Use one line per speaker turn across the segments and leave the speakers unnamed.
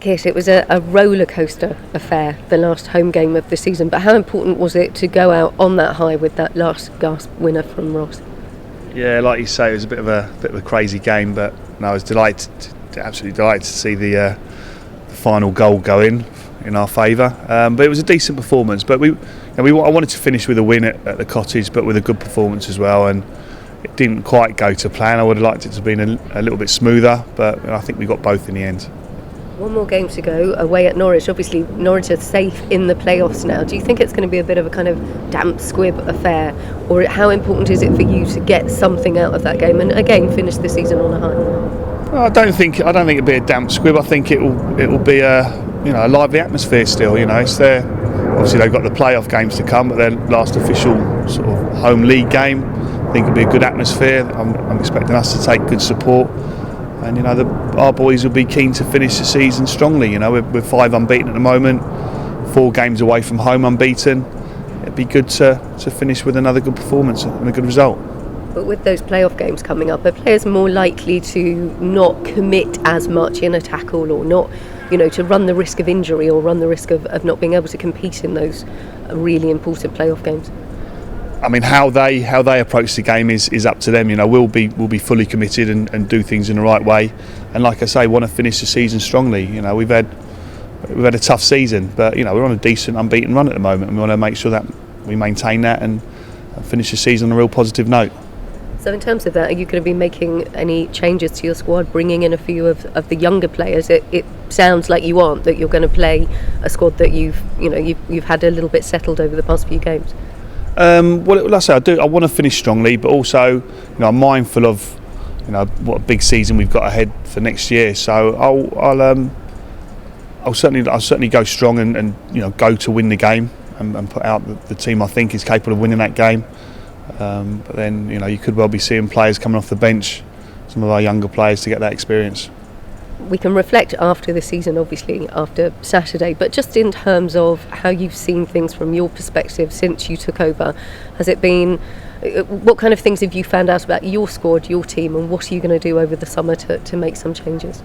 Kit, it was a roller coaster affair, the last home game of the season, but how important was it to go out on that high with that last gasp winner from Ross?
Yeah, like you say, it was a bit of a crazy game, but no, I was absolutely delighted to see the final goal go in our favour. But it was a decent performance. But I wanted to finish with a win at the Cottage, but with a good performance as well. And it didn't quite go to plan. I would have liked it to have been a little bit smoother, but I think we got both in the end.
One more game to go away at Norwich. Obviously, Norwich are safe in the playoffs now. Do you think it's going to be a bit of a kind of damp squib affair, or how important is it for you to get something out of that game and again finish the season on a high?
Well, I don't think it'll be a damp squib. I think it will be a lively atmosphere still. It's there. Obviously, they've got the playoff games to come, but their last official sort of home league game, I think it'll be a good atmosphere. I'm expecting us to take good support. And our boys will be keen to finish the season strongly. We're 5 unbeaten at the moment, 4 games away from home unbeaten. It'd be good to finish with another good performance and a good result.
But with those playoff games coming up, are players more likely to not commit as much in a tackle, or not, to run the risk of injury or run the risk of not being able to compete in those really important playoff games?
I mean, how they approach the game is up to them. We'll be fully committed and do things in the right way. And like I say, want to finish the season strongly. We've had a tough season, but we're on a decent unbeaten run at the moment, and we want to make sure that we maintain that and finish the season on a real positive note.
So in terms of that, are you going to be making any changes to your squad, bringing in a few of the younger players? It sounds like you aren't, that you're going to play a squad that you've had a little bit settled over the past few games.
Well, like I say, I want to finish strongly, but also, I'm mindful of, what a big season we've got ahead for next year. So I'll certainly go strong and go to win the game and put out the team I think is capable of winning that game. But then, you could well be seeing players coming off the bench, some of our younger players, to get that experience.
We can reflect after the season, obviously, after Saturday, but just in terms of how you've seen things from your perspective since you took over, has it been, what kind of things have you found out about your squad, your team, and what are you going to do over the summer to make some changes?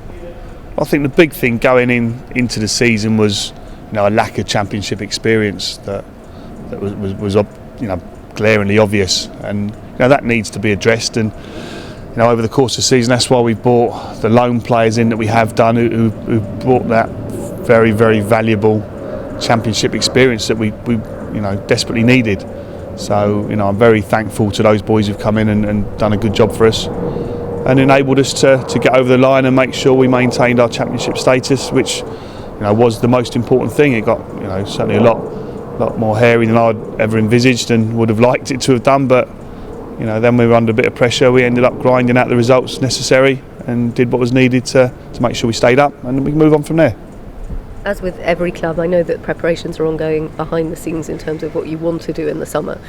I think the big thing going into the season was, a lack of championship experience that was glaringly obvious, and that needs to be addressed. And over the course of the season, that's why we've brought the loan players in that we have done, who brought that very, very valuable championship experience that we desperately needed. So I'm very thankful to those boys who've come in and done a good job for us and enabled us to get over the line and make sure we maintained our championship status, which was the most important thing. It got certainly a lot more hairy than I'd ever envisaged and would have liked it to have done, but then we were under a bit of pressure. We ended up grinding out the results necessary and did what was needed to make sure we stayed up, and we can move on from there.
As with every club, I know that preparations are ongoing behind the scenes in terms of what you want to do in the summer.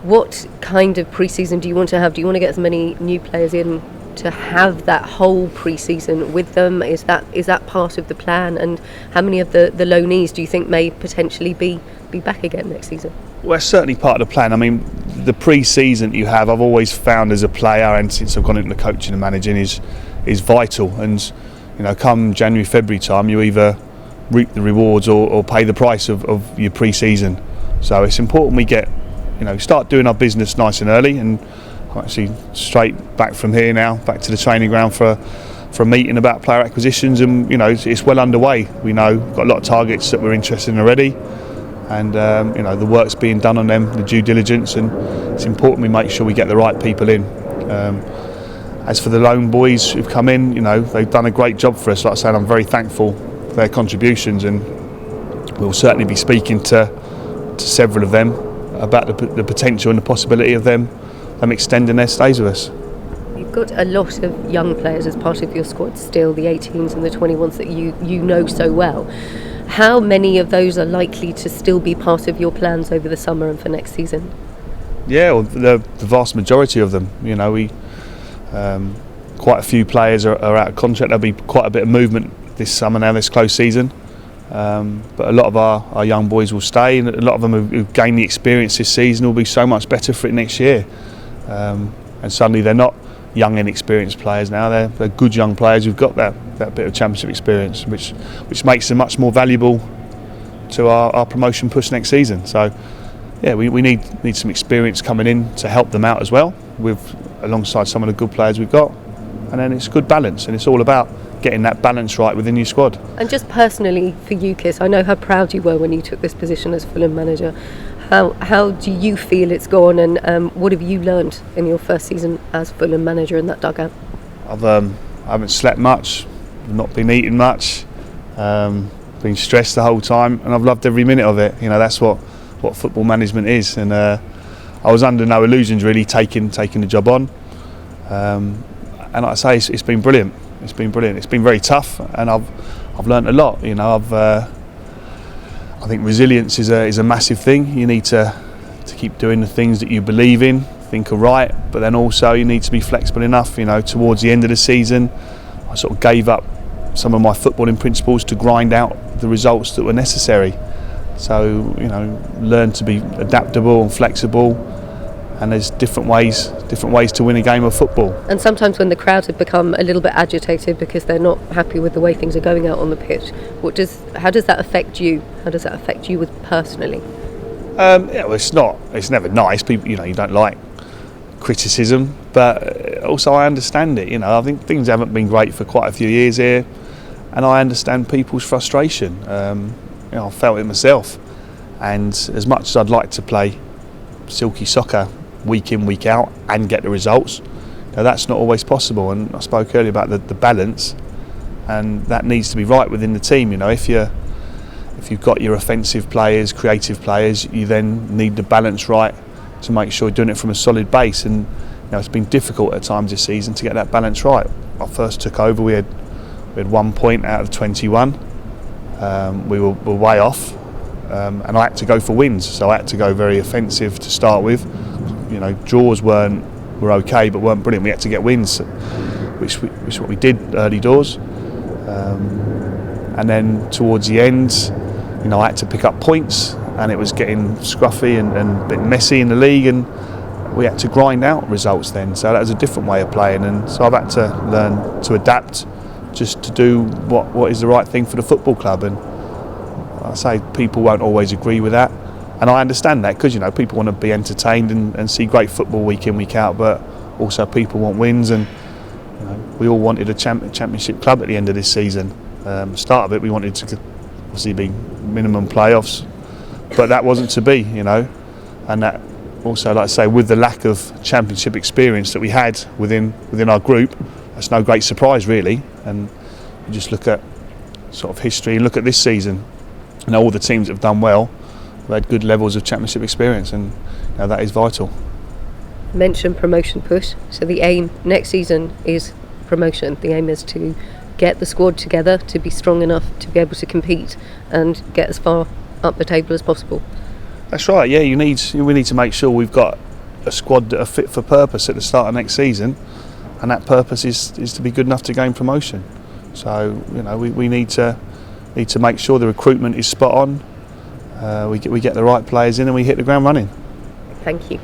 What kind of pre-season do you want to have? Do you want to get as many new players in to have that whole pre-season with them? Is that part of the plan? And how many of the loanees do you think may potentially be back again next season?
Well, it's certainly part of the plan. I mean, the pre-season you have, I've always found as a player, and since I've gone into coaching and managing, is vital. And come January, February time, you either reap the rewards or pay the price of your pre-season. So it's important we get start doing our business nice and early. And I'm actually straight back from here now, back to the training ground for a meeting about player acquisitions, and it's well underway. We know we've got a lot of targets that we're interested in already. And the work's being done on them, the due diligence, and it's important we make sure we get the right people in. As for the loan boys who've come in, they've done a great job for us. Like I said, I'm very thankful for their contributions, and we'll certainly be speaking to several of them about the potential and the possibility of them extending their stays with us.
You've got a lot of young players as part of your squad still, the 18s and the 21s that you know so well. How many of those are likely to still be part of your plans over the summer and for next season?
Yeah, well, the vast majority of them. We quite a few players are out of contract. There'll be quite a bit of movement this summer now, this close season. But a lot of our young boys will stay, and a lot of them who've gained the experience this season will be so much better for it next year. And suddenly they're not young inexperienced players now. They're good young players who've got that bit of Championship experience, which makes them much more valuable to our promotion push next season. So yeah, we need some experience coming in to help them out as well, alongside some of the good players we've got, and then it's good balance, and it's all about getting that balance right within your squad.
And just personally for you, Kit, I know how proud you were when you took this position as Fulham manager. How do you feel it's gone, and what have you learned in your first season as Fulham manager in that dugout?
I haven't slept much, not been eating much, been stressed the whole time, and I've loved every minute of it. You know, that's what football management is, and I was under no illusions really taking the job on, and like I say, it's been brilliant. It's been brilliant. It's been very tough, and I've learnt a lot. You know, I think resilience is a massive thing. You need to keep doing the things that you believe in, think are right, but then also you need to be flexible enough. You know, towards the end of the season, I sort of gave up some of my footballing principles to grind out the results that were necessary. So, you know, learn to be adaptable and flexible, and there's different ways to win a game of football.
And sometimes when the crowd have become a little bit agitated because they're not happy with the way things are going out on the pitch, how does that affect you? How does that affect you personally?
Yeah, well, it's never nice. People, you know, you don't like criticism, but also I understand it. You know, I think things haven't been great for quite a few years here, and I understand people's frustration. You know, I felt it myself, and as much as I'd like to play silky soccer week in, week out and get the results, you know, that's not always possible. And I spoke earlier about the balance, and that needs to be right within the team. You know, if you've got your offensive players, creative players, you then need the balance right to make sure you're doing it from a solid base. And you know, it's been difficult at times this season to get that balance right. When I first took over, we had 1 point out of 21. We were way off, and I had to go for wins, so I had to go very offensive to start with. You know, draws were okay, but weren't brilliant. We had to get wins, which what we did early doors, and then towards the end, you know, I had to pick up points, and it was getting scruffy and a bit messy in the league, and we had to grind out results then. So that was a different way of playing, and so I've had to learn to adapt, just to do what is the right thing for the football club. And I say people won't always agree with that, and I understand that, because you know, people want to be entertained and see great football week in, week out, but also people want wins, and you know, we all wanted a championship club at the end of this season. Start of it, we wanted to obviously be minimum playoffs, but that wasn't to be, you know, and that also, like I say, with the lack of championship experience that we had within our group, that's no great surprise really. And you just look at sort of history and look at this season, you know, all the teams that have done well have had good levels of championship experience, and you know, that is vital.
Mention promotion push, so the aim next season is promotion. The aim is to get the squad together to be strong enough to be able to compete and get as far up the table as possible.
That's right, yeah, we need to make sure we've got a squad that are fit for purpose at the start of next season, and that purpose is to be good enough to gain promotion. So, you know, we need to make sure the recruitment is spot on, we get the right players in, and we hit the ground running.
Thank you.